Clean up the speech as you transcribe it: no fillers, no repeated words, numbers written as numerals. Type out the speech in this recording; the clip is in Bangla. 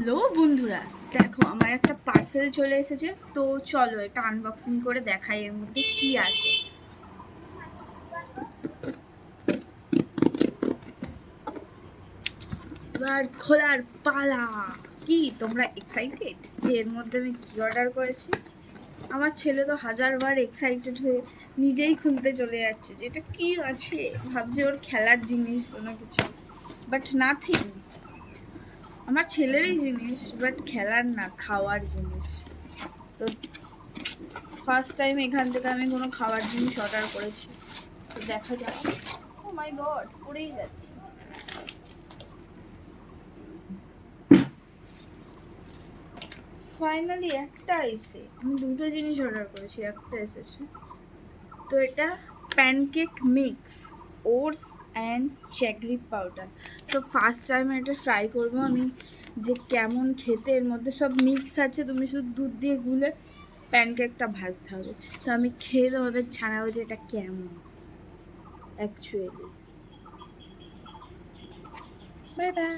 হ্যালো বন্ধুরা, দেখো আমার একটা পার্সেল চলে এসেছে। তো চলো এটা আনবক্সিং করে দেখাই এর মধ্যে কি আছে। এবার খোলার পালা। কি তোমরা এক্সাইটেড যে এর মধ্যে আমি কি অর্ডার করেছি? আমার ছেলে তো হাজারবার এক্সাইটেড হয়ে নিজেই খুলতে চলে যাচ্ছে যে এটা কি আছে, ভাবছে ওর খেলার জিনিস কোনো কিছু, বাট নাথিং। আমার ছেলেরই জিনিস, বাট খেলার না, খাওয়ার জিনিস। তো ফার্স্ট টাইম এখান থেকে আমি কোনো খাবার জিনিস অর্ডার করেছি, তো দেখা যাক। ও মাই গড, পড়েই যাচ্ছে। ফাইনালি একটা এসে, আমি দুটো জিনিস অর্ডার করেছি, একটা এসেছে। তো এটা pancake mix, oats and jaggery powder. তো ফার্স্ট টাইম এটা ট্রাই করবো আমি যে কেমন খেতে। এর মধ্যে সব মিক্স আছে, তুমি শুধু দুধ দিয়ে গুলে প্যানকেকটা ভাজতে হবে। তো আমি খেয়ে তোমাদের ছাড়াবো যে এটা কেমন অ্যাকচুয়ালি। Bye bye.